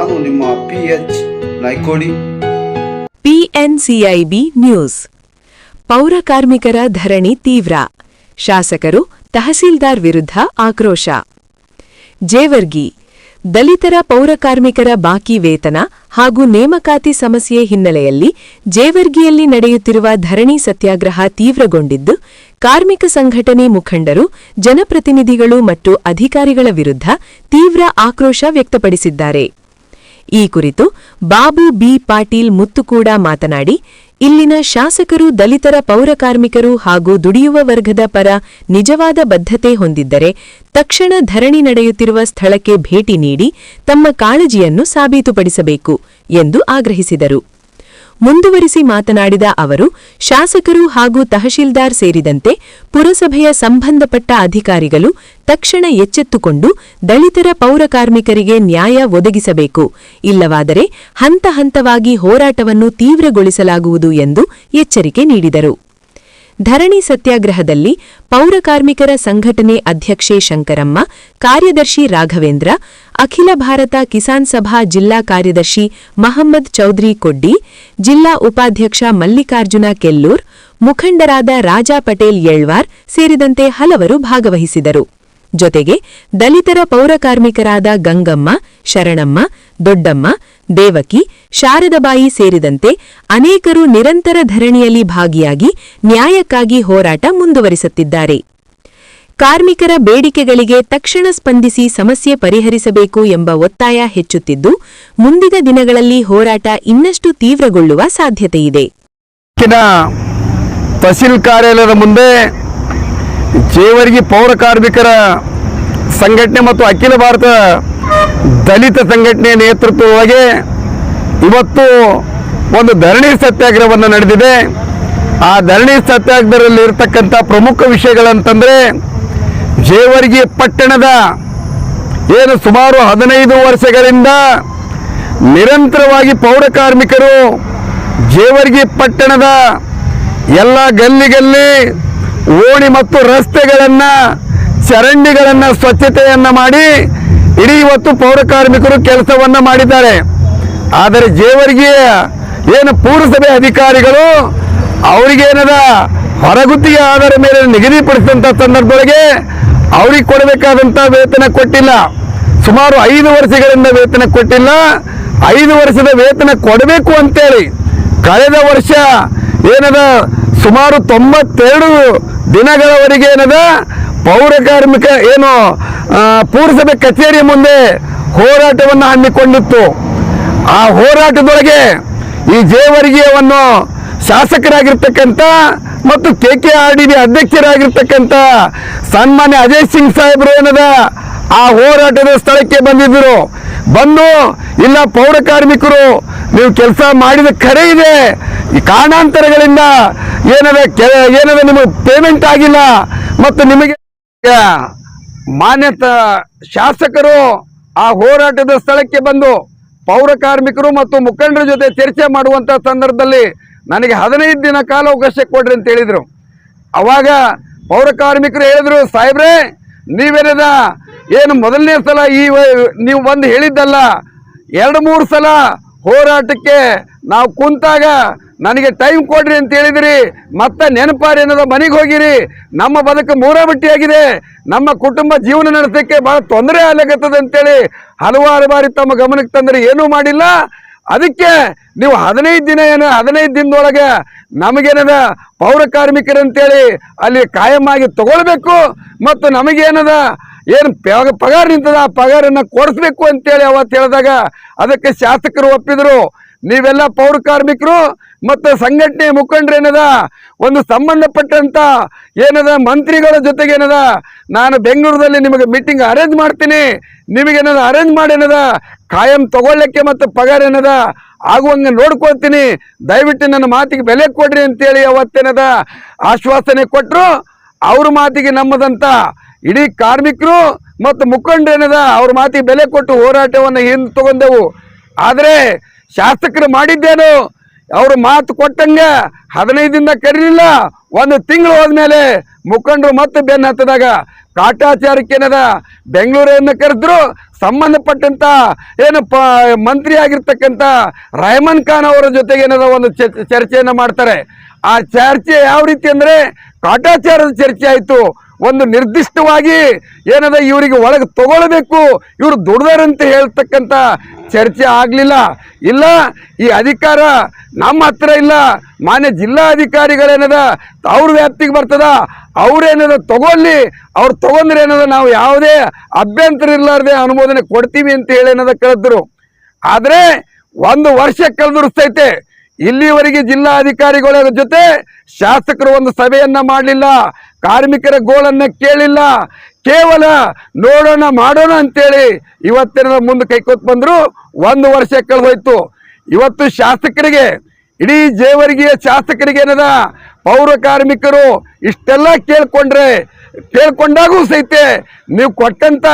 ನಾನು ನಿಮ್ಮ PH Naikodi. PNCIB news. ಪೌರ ಕಾರ್ಮಿಕರ ಧರಣಿ ತೀವ್ರ, ಶಾಸಕರು ತಹಸೀಲ್ದಾರ್ ವಿರುದ್ಧ ಆಕ್ರೋಶ. ಜೇವರ್ಗಿ. ದಲಿತರ ಪೌರ ಕಾರ್ಮಿಕರ ಬಾಕಿ ವೇತನ ಹಾಗೂ ನೇಮಕಾತಿ ಸಮಸ್ಯೆ ಹಿನ್ನೆಲೆಯಲ್ಲಿ ಜೇವರ್ಗಿಯಲ್ಲಿ ನಡೆಯುತ್ತಿರುವ ಧರಣಿ ಸತ್ಯಾಗ್ರಹ ತೀವ್ರಗೊಂಡಿದ್ದು, ಕಾರ್ಮಿಕ ಸಂಘಟನೆ ಮುಖಂಡರು, ಜನಪ್ರತಿನಿಧಿಗಳು ಮತ್ತು ಅಧಿಕಾರಿಗಳ ವಿರುದ್ಧ ತೀವ್ರ ಆಕ್ರೋಶ ವ್ಯಕ್ತಪಡಿಸಿದ್ದಾರೆ. ಈ ಕುರಿತು ಬಾಬು ಬಿ ಪಾಟೀಲ್ ಮುತ್ತುಕೂಡ ಮಾತನಾಡಿ, ಇಲ್ಲಿನ ಶಾಸಕರು ದಲಿತರ ಪೌರ ಕಾರ್ಮಿಕರು ಹಾಗೂ ದುಡಿಯುವ ವರ್ಗದ ಪರ ನಿಜವಾದ ಬದ್ಧತೆ ಹೊಂದಿದ್ದರೆ ತಕ್ಷಣ ಧರಣಿ ನಡೆಯುತ್ತಿರುವ ಸ್ಥಳಕ್ಕೆ ಭೇಟಿ ನೀಡಿ ತಮ್ಮ ಕಾಳಜಿಯನ್ನು ಸಾಬೀತುಪಡಿಸಬೇಕು ಎಂದು ಆಗ್ರಹಿಸಿದರು. ಮುಂದುವರಿಸಿ ಮಾತನಾಡಿದ ಅವರು, ಶಾಸಕರು ಹಾಗೂ ತಹಶೀಲ್ದಾರ್ ಸೇರಿದಂತೆ ಪುರಸಭೆಯ ಸಂಬಂಧಪಟ್ಟ ಅಧಿಕಾರಿಗಳು ತಕ್ಷಣ ಎಚ್ಚೆತ್ತುಕೊಂಡು ದಲಿತರ ಪೌರ ಕಾರ್ಮಿಕರಿಗೆ ನ್ಯಾಯ ಒದಗಿಸಬೇಕು, ಇಲ್ಲವಾದರೆ ಹಂತ ಹಂತವಾಗಿ ಹೋರಾಟವನ್ನು ತೀವ್ರಗೊಳಿಸಲಾಗುವುದು ಎಂದು ಎಚ್ಚರಿಕೆ ನೀಡಿದರು. ಧರಣಿ ಸತ್ಯಾಗ್ರಹದಲ್ಲಿ ಪೌರ ಕಾರ್ಮಿಕರ ಸಂಘಟನೆ ಅಧ್ಯಕ್ಷೆ ಶಂಕರಮ್ಮ, ಕಾರ್ಯದರ್ಶಿ ರಾಘವೇಂದ್ರ, ಅಖಿಲ ಭಾರತ ಕಿಸಾನ್ ಸಭಾ ಜಿಲ್ಲಾ ಕಾರ್ಯದರ್ಶಿ ಮಹಮ್ಮದ್ ಚೌಧರಿ ಕೊಡ್ಡಿ, ಜಿಲ್ಲಾ ಉಪಾಧ್ಯಕ್ಷ ಮಲ್ಲಿಕಾರ್ಜುನ ಕೆಲ್ಲೂರ್, ಮುಖಂಡರಾದ ರಾಜಾ ಪಟೇಲ್ ಯಳ್ವಾರ್ ಸೇರಿದಂತೆ ಹಲವರು ಭಾಗವಹಿಸಿದರು. ಜೊತೆಗೆ ದಲಿತರ ಪೌರ ಕಾರ್ಮಿಕರಾದ ಗಂಗಮ್ಮ, ಶರಣಮ್ಮ, ದೊಡ್ಡಮ್ಮ, ದೇವಕಿ, ಶಾರದಬಾಯಿ ಸೇರಿದಂತೆ ಅನೇಕರು ನಿರಂತರ ಧರಣಿಯಲ್ಲಿ ಭಾಗಿಯಾಗಿ ನ್ಯಾಯಕ್ಕಾಗಿ ಹೋರಾಟ ಮುಂದುವರಿಸುತ್ತಿದ್ದಾರೆ. ಕಾರ್ಮಿಕರ ಬೇಡಿಕೆಗಳಿಗೆ ತಕ್ಷಣ ಸ್ಪಂದಿಸಿ ಸಮಸ್ಯೆ ಪರಿಹರಿಸಬೇಕು ಎಂಬ ಒತ್ತಾಯ ಹೆಚ್ಚುತ್ತಿದ್ದು, ಮುಂದಿನ ದಿನಗಳಲ್ಲಿ ಹೋರಾಟ ಇನ್ನಷ್ಟು ತೀವ್ರಗೊಳ್ಳುವ ಸಾಧ್ಯತೆಯಿದೆ. ತಹಸೀಲ್ ಕಾರ್ಯಾಲಯದ ಮುಂದೆ ಜೇವರ್ಗಿ ಪೌರ ಕಾರ್ಮಿಕರ ಸಂಘಟನೆ ಮತ್ತು ಅಖಿಲ ಭಾರತ ದಲಿತ ಸಂಘಟನೆಯ ನೇತೃತ್ವವಾಗಿ ಇವತ್ತು ಒಂದು ಧರಣಿ ಸತ್ಯಾಗ್ರಹವನ್ನು ನಡೆದಿದೆ. ಆ ಧರಣಿ ಸತ್ಯಾಗ್ರಹದಲ್ಲಿ ಇರತಕ್ಕಂಥ ಪ್ರಮುಖ ವಿಷಯಗಳಂತಂದರೆ, ಜೇವರ್ಗಿ ಪಟ್ಟಣದ ಏನು ಸುಮಾರು 15 ವರ್ಷಗಳಿಂದ ನಿರಂತರವಾಗಿ ಪೌರ ಕಾರ್ಮಿಕರು ಜೇವರ್ಗಿ ಪಟ್ಟಣದ ಎಲ್ಲ ಗಲ್ಲಿಗಲ್ಲಿ ಓಣಿ ಮತ್ತು ರಸ್ತೆಗಳನ್ನು, ಚರಂಡಿಗಳನ್ನು ಸ್ವಚ್ಛತೆಯನ್ನು ಮಾಡಿ ಇಡೀ ಇವತ್ತು ಪೌರ ಕಾರ್ಮಿಕರು ಕೆಲಸವನ್ನು ಮಾಡಿದ್ದಾರೆ. ಆದರೆ ಜೇವರ್ಗಿಯ ಏನು ಪುರಸಭೆ ಅಧಿಕಾರಿಗಳು ಅವರಿಗೇನದ ಹೊರಗುತ್ತಿಗೆ ಆಧಾರ ಮೇಲೆ ನಿಗದಿಪಡಿಸಿದಂಥ ಸಂದರ್ಭದೊಳಗೆ ಅವ್ರಿಗೆ ಕೊಡಬೇಕಾದಂಥ ವೇತನ ಕೊಟ್ಟಿಲ್ಲ. ಸುಮಾರು 5 ವರ್ಷಗಳಿಂದ ವೇತನ ಕೊಟ್ಟಿಲ್ಲ. 5 ವರ್ಷದ ವೇತನ ಕೊಡಬೇಕು ಅಂತೇಳಿ ಕಳೆದ ವರ್ಷ ಏನದ ಸುಮಾರು 92 ದಿನಗಳವರೆಗೆ ಏನದ ಪೌರ ಕಾರ್ಮಿಕ ಏನು ಪುರಸಭೆ ಕಚೇರಿಯ ಮುಂದೆ ಹೋರಾಟವನ್ನು ಹಮ್ಮಿಕೊಂಡಿತ್ತು. ಆ ಹೋರಾಟದೊಳಗೆ ಈ ಜೇವರ್ಗಿಯನ್ನು ಶಾಸಕರಾಗಿರ್ತಕ್ಕಂಥ ಮತ್ತು KKRDB ಅಧ್ಯಕ್ಷರಾಗಿರ್ತಕ್ಕಂಥ ಸನ್ಮಾನ್ಯ ಅಜಯ್ ಸಿಂಗ್ ಸಾಹೇಬರು ಏನದ ಆ ಹೋರಾಟದ ಸ್ಥಳಕ್ಕೆ ಬಂದಿದ್ದರು. ಬಂದು, ಇಲ್ಲ ಪೌರ ಕಾರ್ಮಿಕರು ನೀವು ಕೆಲಸ ಮಾಡಿದ ಖರೆ ಇದೆ, ಈ ಕಾರಣಾಂತರಗಳಿಂದ ಏನದ ನಿಮಗೆ ಪೇಮೆಂಟ್ ಆಗಿಲ್ಲ ಮತ್ತು ನಿಮಗೆ ಮಾನ್ಯತಾ ಶಾಸಕರು ಆ ಹೋರಾಟದ ಸ್ಥಳಕ್ಕೆ ಬಂದು ಪೌರ ಕಾರ್ಮಿಕರು ಮತ್ತು ಮುಖಂಡರ ಜೊತೆ ಚರ್ಚೆ ಮಾಡುವಂಥ ಸಂದರ್ಭದಲ್ಲಿ ನನಗೆ 15 ದಿನ ಕಾಲಾವಕಾಶ ಕೊಡ್ರಿ ಅಂತ ಹೇಳಿದರು. ಅವಾಗ ಪೌರ ಕಾರ್ಮಿಕರು ಹೇಳಿದ್ರು, ಸಾಹೇಬ್ರೆ ನೀವೇನದ ಏನು ಮೊದಲನೇ ಸಲ ನೀವು ಬಂದು ಹೇಳಿದ್ದಲ್ಲ, 2-3 ಸಲ ಹೋರಾಟಕ್ಕೆ ನಾವು ಕುಂತಾಗ ನನಗೆ ಟೈಮ್ ಕೊಡ್ರಿ ಅಂತ ಹೇಳಿದಿರಿ, ಮತ್ತೆ ನೆನಪಾರಿ ಏನದ ಮನೆಗೆ ಹೋಗಿರಿ, ನಮ್ಮ ಬದುಕು ಮೂರಾಬಟ್ಟಿಯಾಗಿದೆ, ನಮ್ಮ ಕುಟುಂಬ ಜೀವನ ನಡೆಸೋಕ್ಕೆ ಭಾಳ ತೊಂದರೆ ಆಗ್ಲಾಗತ್ತದ ಅಂತೇಳಿ ಹಲವಾರು ಬಾರಿ ತಮ್ಮ ಗಮನಕ್ಕೆ ತಂದರೆ ಏನೂ ಮಾಡಿಲ್ಲ. ಅದಕ್ಕೆ ನೀವು 15 ದಿನದೊಳಗೆ ನಮಗೇನದ ಪೌರ ಕಾರ್ಮಿಕರಂತೇಳಿ ಅಲ್ಲಿ ಕಾಯಮಾಗಿ ತಗೊಳ್ಬೇಕು ಮತ್ತು ನಮಗೇನದ ಏನು ಪಗಾರ ನಿಂತದ ಆ ಪಗಾರನ್ನು ಕೊಡಿಸ್ಬೇಕು ಅಂತೇಳಿ ಅವತ್ತು ಹೇಳಿದಾಗ ಅದಕ್ಕೆ ಶಾಸಕರು ಒಪ್ಪಿದ್ರು. ನೀವೆಲ್ಲ ಪೌರ ಕಾರ್ಮಿಕರು ಮತ್ತು ಸಂಘಟನೆ ಮುಖಂಡರೇನದ ಒಂದು ಸಂಬಂಧಪಟ್ಟಂತ ಏನದ ಮಂತ್ರಿಗಳ ಜೊತೆಗೇನದ ನಾನು ಬೆಂಗಳೂರಲ್ಲಿ ನಿಮಗೆ ಮೀಟಿಂಗ್ ಅರೇಂಜ್ ಮಾಡ್ತೀನಿ, ನಿಮಗೇನದ ಅರೇಂಜ್ ಮಾಡೇನದ ಕಾಯಂ ತಗೊಳ್ಳಕ್ಕೆ ಮತ್ತು ಪಗಾರ ಏನದ ಆಗುವಂಗೆ ನೋಡ್ಕೊಳ್ತೀನಿ, ದಯವಿಟ್ಟು ನನ್ನ ಮಾತಿಗೆ ಬೆಲೆ ಕೊಡ್ರಿ ಅಂತೇಳಿ ಅವತ್ತೇನದ ಆಶ್ವಾಸನೆ ಕೊಟ್ಟರು. ಅವ್ರ ಮಾತಿಗೆ ನಮ್ಮದಂತ ಇಡೀ ಕಾರ್ಮಿಕರು ಮತ್ತು ಮುಖಂಡರೇನದ ಅವ್ರ ಮಾತಿಗೆ ಬೆಲೆ ಕೊಟ್ಟು ಹೋರಾಟವನ್ನು ಹಿಂದೆ ತಗೊಂಡೆವು. ಆದರೆ ಶಾಸಕರು ಮಾಡಿದ್ದೇನು, ಅವರು ಮಾತು ಕೊಟ್ಟಂಗೆ 15 ದಿನ ಕರೀಲಿಲ್ಲ, 1 ತಿಂಗಳು ಹೋದ್ಮೇಲೆ ಮುಖಂಡರು ಮತ್ತೆ ಬೆನ್ನು ಹತ್ತದಾಗ ಕಾಟಾಚಾರಕ್ಕೇನದ ಬೆಂಗಳೂರನ್ನ ಕರೆದ್ರು. ಸಂಬಂಧಪಟ್ಟಂತ ಮಂತ್ರಿ ಆಗಿರ್ತಕ್ಕಂಥ ರೆಹಮಾನ್ ಖಾನ್ ಅವರ ಜೊತೆಗೆ ಏನದ ಒಂದು ಚರ್ಚೆಯನ್ನ ಮಾಡ್ತಾರೆ. ಆ ಚರ್ಚೆ ಯಾವ ರೀತಿ ಅಂದ್ರೆ ಕಾಟಾಚಾರದ ಚರ್ಚೆ ಆಯ್ತು. ಒಂದು ನಿರ್ದಿಷ್ಟವಾಗಿ ಏನದ ಇವರಿಗೆ ಒಳಗೆ ತಗೊಳ್ಬೇಕು, ಇವರು ದುಡ್ದಾರಂತ ಹೇಳ್ತಕ್ಕಂಥ ಚರ್ಚೆ ಆಗ್ಲಿಲ್ಲ. ಇಲ್ಲ, ಈ ಅಧಿಕಾರ ನಮ್ಮ ಹತ್ರ ಇಲ್ಲ, ಮಾನ್ಯ ಜಿಲ್ಲಾಧಿಕಾರಿಗಳೇನದ ಅವ್ರ ವ್ಯಾಪ್ತಿಗೆ ಬರ್ತದ, ಅವ್ರೇನದ ತಗೊಳ್ಳಿ, ಅವ್ರು ತಗೊಂಡ್ರೆ ಏನದ ನಾವು ಯಾವುದೇ ಅಭ್ಯಂತರ ಇರ್ಲಾರ್ದೆ ಅನುಮೋದನೆ ಕೊಡ್ತೀವಿ ಅಂತ ಹೇಳಿ ಏನದ ಕರೆದ್ರು. ಆದ್ರೆ 1 ವರ್ಷ ಕಳೆದುರ್ತೈತೆ, ಇಲ್ಲಿವರೆಗೆ ಜಿಲ್ಲಾಧಿಕಾರಿಗಳ ಜೊತೆ ಶಾಸಕರು ಒಂದು ಸಭೆಯನ್ನ ಮಾಡಲಿಲ್ಲ, ಕಾರ್ಮಿಕರ ಗೋಳನ್ನ ಕೇಳಿಲ್ಲ. ಕೇವಲ ನೋಡೋಣ ಮಾಡೋಣ ಅಂತೇಳಿ ಇವತ್ತಿನ ಮುಂದೆ ಕೈಕೊತ್ ಬಂದ್ರು. 1 ವರ್ಷ ಕಳೆದೋಯ್ತು. ಇವತ್ತು ಶಾಸಕರಿಗೆ, ಇಡೀ ಜೇವರ್ಗಿಯ ಶಾಸಕರಿಗೆ ಏನದ ಪೌರ ಕಾರ್ಮಿಕರು ಇಷ್ಟೆಲ್ಲ ಕೇಳ್ಕೊಂಡಾಗೂ ಸಹಿತ ನೀವು ಕೊಟ್ಟಂತ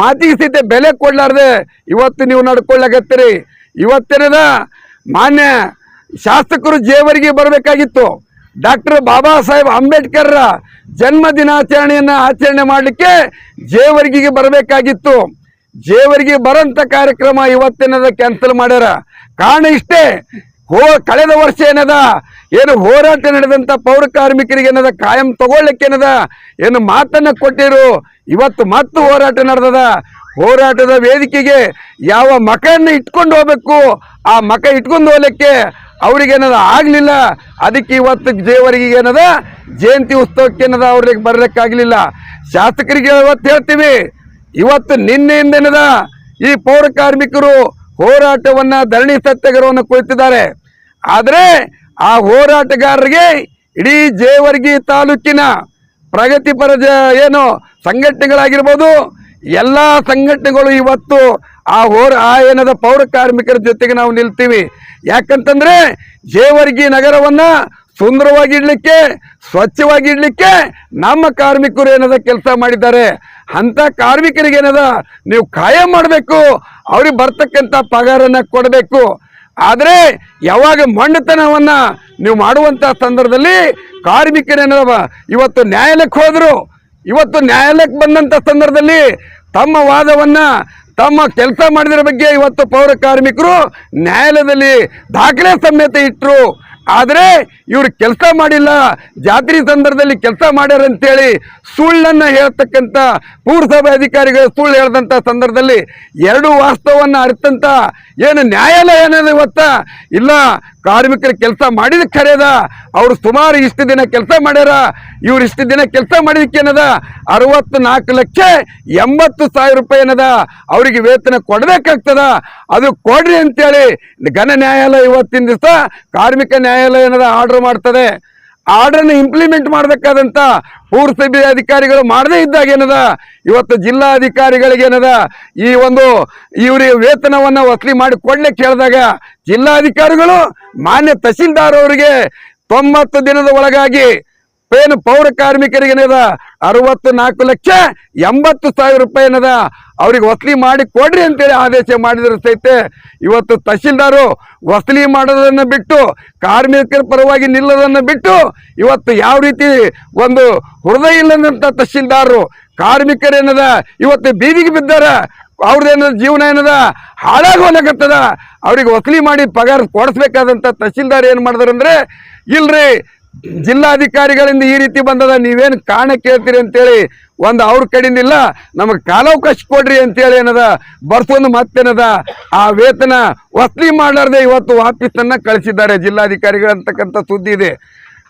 ಮಾತಿಗೆ ಸಹಿತ ಬೆಲೆ ಕೊಡ್ಲಾರ್ದೆ ಇವತ್ತು ನೀವು ನಡ್ಕೊಳ್ಳಾಗತ್ತೀರಿ. ಇವತ್ತೇನದ ಮಾನ್ಯ ಶಾಸಕರು ಜೇವರ್ಗಿ ಬರಬೇಕಾಗಿತ್ತು. ಡಾಕ್ಟರ್ ಬಾಬಾ ಸಾಹೇಬ್ ಅಂಬೇಡ್ಕರ್ ಜನ್ಮ ದಿನಾಚರಣೆಯನ್ನ ಆಚರಣೆ ಮಾಡಲಿಕ್ಕೆ ಜೇವರ್ಗಿಗೆ ಬರಬೇಕಾಗಿತ್ತು. ಜೇವರ್ಗಿ ಬರಂತ ಕಾರ್ಯಕ್ರಮ ಇವತ್ತೇನದ ಕ್ಯಾನ್ಸಲ್ ಮಾಡ್ಯಾರ. ಕಾರಣ ಇಷ್ಟೇ, ಕಳೆದ ವರ್ಷ ಹೋರಾಟ ನಡೆದಂತ ಪೌರ ಕಾರ್ಮಿಕರಿಗೆ ಕಾಯಂ ತಗೊಳ್ಳಿಕ್ಕೆ ಮಾತನ್ನ ಕೊಟ್ಟಿರು. ಇವತ್ತು ಮತ್ತೆ ಹೋರಾಟ ನಡೆದದ. ಹೋರಾಟದ ವೇದಿಕೆಗೆ ಯಾವ ಮಕವನ್ನು ಇಟ್ಕೊಂಡು ಹೋಗ್ಬೇಕು ಆ ಮಕ ಇಟ್ಕೊಂಡು ಹೋಗ್ಲಿಕ್ಕೆ ಅವ್ರಿಗೆ ಆಗ್ಲಿಲ್ಲ. ಅದಕ್ಕೆ ಇವತ್ತು ಜೇವರ್ಗಿಗೆ ಜಯಂತಿ ಉತ್ಸವಕ್ಕೆ ಅವ್ರಿಗೆ ಬರ್ಲಿಕ್ಕಾಗ್ಲಿಲ್ಲ. ಶಾಸಕರಿಗೆ ಇವತ್ತು ಹೇಳ್ತೀವಿ, ಇವತ್ತು ನಿನ್ನೆಯಿಂದ ಈ ಪೌರ ಕಾರ್ಮಿಕರು ಹೋರಾಟವನ್ನ ಧರಣಿ ಸತ್ಯಾಗ್ರಹವನ್ನು ಕುಳಿತಿದ್ದಾರೆ. ಆದ್ರೆ ಆ ಹೋರಾಟಗಾರರಿಗೆ ಇಡೀ ಜೇವರ್ಗಿ ತಾಲೂಕಿನ ಪ್ರಗತಿಪರ ಸಂಘಟನೆಗಳಾಗಿರ್ಬೋದು, ಎಲ್ಲ ಸಂಘಟನೆಗಳು ಇವತ್ತು ಪೌರ ಕಾರ್ಮಿಕರ ಜೊತೆಗೆ ನಾವು ನಿಲ್ತೀವಿ. ಯಾಕಂತಂದ್ರೆ ಜೇವರ್ಗಿ ನಗರವನ್ನ ಸುಂದರವಾಗಿಡ್ಲಿಕ್ಕೆ, ಸ್ವಚ್ಛವಾಗಿಡ್ಲಿಕ್ಕೆ ನಮ್ಮ ಕಾರ್ಮಿಕರು ಕೆಲಸ ಮಾಡಿದ್ದಾರೆ. ಅಂತ ಕಾರ್ಮಿಕರಿಗೆ ನೀವು ಕಾಯಂ ಮಾಡಬೇಕು, ಅವ್ರಿಗೆ ಬರ್ತಕ್ಕಂಥ ಪಗಾರನ್ನ ಕೊಡಬೇಕು. ಆದ್ರೆ ಯಾವಾಗ ಮೊಂಡತನವನ್ನ ನೀವು ಮಾಡುವಂತ ಸಂದರ್ಭದಲ್ಲಿ ಕಾರ್ಮಿಕರೇನದ ಇವತ್ತು ನ್ಯಾಯಾಲಯಕ್ಕೆ ಹೋದ್ರು. ಇವತ್ತು ನ್ಯಾಯಾಲಯಕ್ಕೆ ಬಂದಂತ ಸಂದರ್ಭದಲ್ಲಿ ತಮ್ಮ ವಾದವನ್ನ, ತಮ್ಮ ಕೆಲಸ ಮಾಡಿದ್ರ ಬಗ್ಗೆ ಇವತ್ತು ಪೌರ ಕಾರ್ಮಿಕರು ನ್ಯಾಯಾಲಯದಲ್ಲಿ ದಾಖಲೆ ಸಮೇತ ಇಟ್ಟರು. ಆದ್ರೆ ಇವ್ರು ಕೆಲಸ ಮಾಡಿಲ್ಲ, ಜಾತ್ರೆ ಸಂದರ್ಭದಲ್ಲಿ ಕೆಲಸ ಮಾಡ್ಯಾರ ಅಂತೇಳಿ ಸುಳ್ಳನ್ನ ಹೇಳ್ತಕ್ಕಂಥ ಪುರಸಭೆ ಅಧಿಕಾರಿಗಳು ಸುಳ್ಳು ಹೇಳ್ದಂತ ಸಂದರ್ಭದಲ್ಲಿ ಎರಡು ವಾಸ್ತವನ್ನ ಅರಿತಂತ ನ್ಯಾಯಾಲಯ ಇವತ್ತ ಇಲ್ಲ, ಕಾರ್ಮಿಕರು ಕೆಲಸ ಮಾಡಿದ ಖರೇದ, ಅವ್ರು ಸುಮಾರು ಇಷ್ಟು ದಿನ ಕೆಲಸ ಮಾಡ್ಯಾರ, ಇವ್ರು ಇಷ್ಟು ದಿನ ಕೆಲಸ ಮಾಡಿದಕ್ಕೆ 64,80,000 ರೂಪಾಯಿ ಅವ್ರಿಗೆ ವೇತನ ಕೊಡಬೇಕಾಗ್ತದ, ಅದು ಕೊಡ್ರಿ ಅಂತೇಳಿ ಘನ ನ್ಯಾಯಾಲಯ ಇವತ್ತಿನ ದಿವಸ ಕಾರ್ಮಿಕ ನ್ಯಾಯಾಲಯ ಆರ್ಡರ್ ಮಾಡ್ತದೆ. ಆರ್ಡರ್ನ ಇಂಪ್ಲಿಮೆಂಟ್ ಮಾಡಬೇಕಾದಂತ ಪುರಸಭೆ ಅಧಿಕಾರಿಗಳು ಮಾಡದೇ ಇದ್ದಾಗ ಇವತ್ತು ಜಿಲ್ಲಾಧಿಕಾರಿಗಳಿಗೆ ಇವ್ರಿಗೆ ವೇತನವನ್ನ ವಸೂಲಿ ಮಾಡಿ ಕೊಡ್ಲಿಕ್ಕೆ ಹೇಳಿದಾಗ ಜಿಲ್ಲಾಧಿಕಾರಿಗಳು ಮಾನ್ಯ ತಹಸೀಲ್ದಾರ್ ಅವರಿಗೆ 90 ದಿನದ ಒಳಗಾಗಿ ಪೌರ ಕಾರ್ಮಿಕರಿಗೆ 64,80,000 ರೂಪಾಯಿ ಅವ್ರಿಗೆ ವಸೂಲಿ ಮಾಡಿ ಕೊಡ್ರಿ ಅಂತೇಳಿ ಆದೇಶ ಮಾಡಿದ್ರೆ ಸಹಿತ ಇವತ್ತು ತಹಸೀಲ್ದಾರು ವಸೂಲಿ ಮಾಡೋದನ್ನ ಬಿಟ್ಟು, ಕಾರ್ಮಿಕರ ಪರವಾಗಿ ನಿಲ್ಲೋದನ್ನ ಬಿಟ್ಟು ಇವತ್ತು ಯಾವ ರೀತಿ ಒಂದು ಹೃದಯ ಇಲ್ಲದಂತ ತಹಸೀಲ್ದಾರರು ಕಾರ್ಮಿಕರೇನದ ಇವತ್ತು ಬೀದಿಗೆ ಬಿದ್ದಾರ, ಅವ್ರದ್ದೇನದ ಜೀವನ ಹಾಳಾಗೋಲಾಗತ್ತದ, ಅವ್ರಿಗೆ ವಸೂಲಿ ಮಾಡಿ ಪಗಾರ ಕೊಡಿಸ್ಬೇಕಾದಂತ ತಹಸೀಲ್ದಾರ್ ಏನ್ ಮಾಡಿದಾರಂದ್ರೆ, ಇಲ್ರಿ ಜಿಲ್ಲಾಧಿಕಾರಿಗಳಿಂದ ಈ ರೀತಿ ಬಂದದ, ನೀವೇನು ಕಾರಣ ಕೇಳ್ತೀರಿ ಅಂತೇಳಿ ಅವ್ರ ಕಡೆಯಿಂದ ಇಲ್ಲ, ನಮಗೆ ಕಾಲಾವಕಾಶ ಕೊಡ್ರಿ ಅಂತೇಳಿ ಬರ್ಸೋದು ಮತ್ತೇನದ ಆ ವೇತನ ವಸೂಲಿ ಮಾಡಲಾರ್ದೆ ಇವತ್ತು ವಾಪಸ್ಸನ್ನ ಕಳಿಸಿದ್ದಾರೆ ಜಿಲ್ಲಾಧಿಕಾರಿಗಳು ಅಂತಕ್ಕಂಥ ಸುದ್ದಿ ಇದೆ.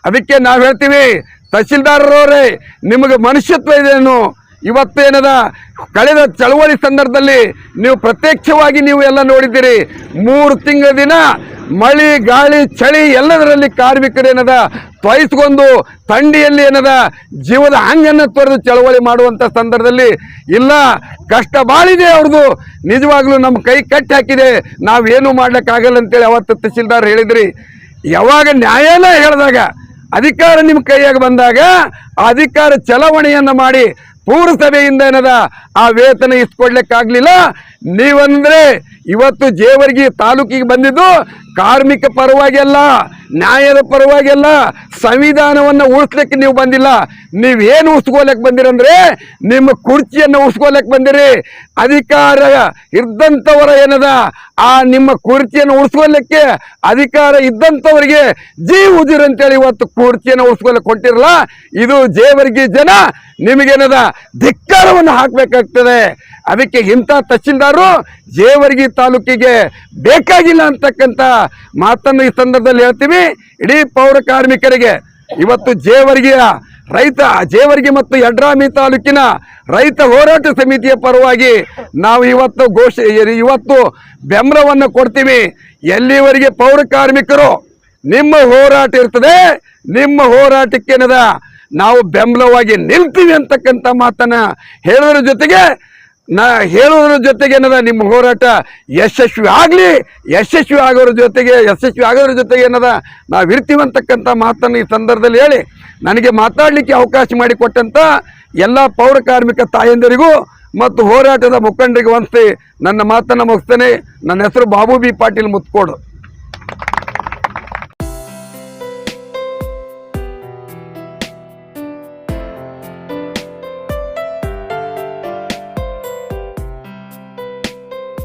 ಅದಕ್ಕೆ ನಾವು ಹೇಳ್ತೀವಿ, ತಹಸೀಲ್ದಾರರವರೇ ನಿಮಗೆ ಮನುಷ್ಯತ್ವ ಇದೆಯೇನು? ಇವತ್ತೇನದ ಕಳೆದ ಚಳವಳಿ ಸಂದರ್ಭದಲ್ಲಿ ನೀವು ಪ್ರತ್ಯಕ್ಷವಾಗಿ ನೀವು ಎಲ್ಲ ನೋಡಿದ್ದೀರಿ. 3 ತಿಂಗಳ ದಿನ ಮಳಿ ಗಾಳಿ ಚಳಿ ಎಲ್ಲದರಲ್ಲಿ ಕಾರ್ಮಿಕರೇನದ ತೊಯ್ಸ್ಕೊಂಡು ಥಂಡಿಯಲ್ಲಿ ಜೀವದ ಹಂಗನ್ನು ತೊರೆದು ಚಳವಳಿ ಮಾಡುವಂತ ಸಂದರ್ಭದಲ್ಲಿ ಇಲ್ಲ, ಕಷ್ಟ ಬಾಳಿದೆ ಅವ್ರದ್ದು, ನಿಜವಾಗ್ಲೂ ನಮ್ಮ ಕೈ ಕಟ್ಟಿ ಹಾಕಿದೆ, ನಾವೇನು ಮಾಡ್ಲಿಕ್ಕಾಗಲ್ಲ ಅಂತೇಳಿ ಅವತ್ತು ತಹಸೀಲ್ದಾರ್ ಹೇಳಿದ್ರಿ. ಯಾವಾಗ ನ್ಯಾಯಾಲಯ ಹೇಳಿದಾಗ, ಅಧಿಕಾರ ನಿಮ್ಮ ಕೈಯಾಗ ಬಂದಾಗ ಅಧಿಕಾರ ಚಲಾವಣೆಯನ್ನು ಮಾಡಿ ಪೂರಸಭೆಯಿಂದ ಏನದ ಆ ವೇತನ ಇಸ್ಕೊಡ್ಲಿಕ್ಕಾಗ್ಲಿಲ್ಲ. ನೀವಂದ್ರೆ ಇವತ್ತು ಜೇವರ್ಗಿ ತಾಲೂಕಿಗೆ ಬಂದಿದ್ದು ಕಾರ್ಮಿಕ ಪರವಾಗಿ ಅಲ್ಲ, ನ್ಯಾಯದ ಪರವಾಗಿ ಅಲ್ಲ, ಸಂವಿಧಾನವನ್ನು ಉಳಿಸ್ಲಿಕ್ಕೆ ನೀವು ಬಂದಿಲ್ಲ. ನೀವೇನು ಉಳಿಸ್ಕೋಲಕ್ಕೆ ಬಂದಿರಂದ್ರೆ ನಿಮ್ಮ ಕುರ್ಚಿಯನ್ನು ಉಳಿಸ್ಕೋಲಕ್ಕೆ ಬಂದಿರಿ. ಅಧಿಕಾರ ಇದ್ದಂಥವರ ಏನದ ಆ ನಿಮ್ಮ ಕುರ್ಚಿಯನ್ನು ಉಳಿಸ್ಕೊಳ್ಳಿಕ್ಕೆ ಅಧಿಕಾರ ಇದ್ದಂಥವರಿಗೆ ಉಜಿರ್ ಅಂತೇಳಿ ಇವತ್ತು ಕುರ್ಚಿಯನ್ನು ಉಳಿಸ್ಕೊಳ್ಳಕ್ಕೆ ಕೊಟ್ಟಿರಲ್ಲ. ಇದು ಜೇವರ್ಗಿ ಜನ ನಿಮಗೇನದ ಧಿಕ್ಕಾರವನ್ನು ಹಾಕಬೇಕಾಗ್ತದೆ. ಅದಕ್ಕೆ ಇಂಥ ತಹಶೀಲ್ದಾರರು ಜೇವರ್ಗಿ ತಾಲೂಕಿಗೆ ಬೇಕಾಗಿಲ್ಲ ಅಂತಕ್ಕಂಥ ಮಾತನ್ನು ಈ ಸಂದರ್ಭದಲ್ಲಿ ಹೇಳ್ತೀವಿ. ಇಡೀ ಪೌರ ಕಾರ್ಮಿಕರಿಗೆ ಇವತ್ತು ಜೇವರ್ಗಿ ಮತ್ತು ಯಡ್ರಾಮಿ ತಾಲೂಕಿನ ರೈತ ಹೋರಾಟ ಸಮಿತಿಯ ಪರವಾಗಿ ನಾವು ಇವತ್ತು ಬೆಂಬಲವನ್ನು ಕೊಡ್ತೀವಿ. ಎಲ್ಲಿವರೆಗೆ ಪೌರ ಕಾರ್ಮಿಕರು ನಿಮ್ಮ ಹೋರಾಟ ಇರ್ತದೆ, ನಿಮ್ಮ ಹೋರಾಟಕ್ಕೆ ನಾವು ಬೆಂಬಲವಾಗಿ ನಿಲ್ತೀವಿ ಅಂತಕ್ಕಂಥ ಮಾತನ್ನ ಹೇಳೋದ್ರ ಜೊತೆಗೆ ನಿಮ್ಮ ಹೋರಾಟ ಯಶಸ್ವಿ ಆಗೋದ್ರ ಜೊತೆಗೆ ನಾವಿರ್ತೀವಿ ಅಂತಕ್ಕಂಥ ಮಾತನ್ನು ಈ ಸಂದರ್ಭದಲ್ಲಿ ಹೇಳಿ ನನಗೆ ಮಾತಾಡಲಿಕ್ಕೆ ಅವಕಾಶ ಮಾಡಿಕೊಟ್ಟಂತ ಎಲ್ಲ ಪೌರ ಕಾರ್ಮಿಕ ತಾಯಂದಿರಿಗೂ ಮತ್ತು ಹೋರಾಟದ ಮುಖಂಡರಿಗೆ ವಂದಿಸಿ ನನ್ನ ಮಾತನ್ನು ಮುಗಿಸ್ತೇನೆ. ನನ್ನ ಹೆಸರು ಬಾಬು ಬಿ ಪಾಟೀಲ್ ಮುತ್ಕೋಡು.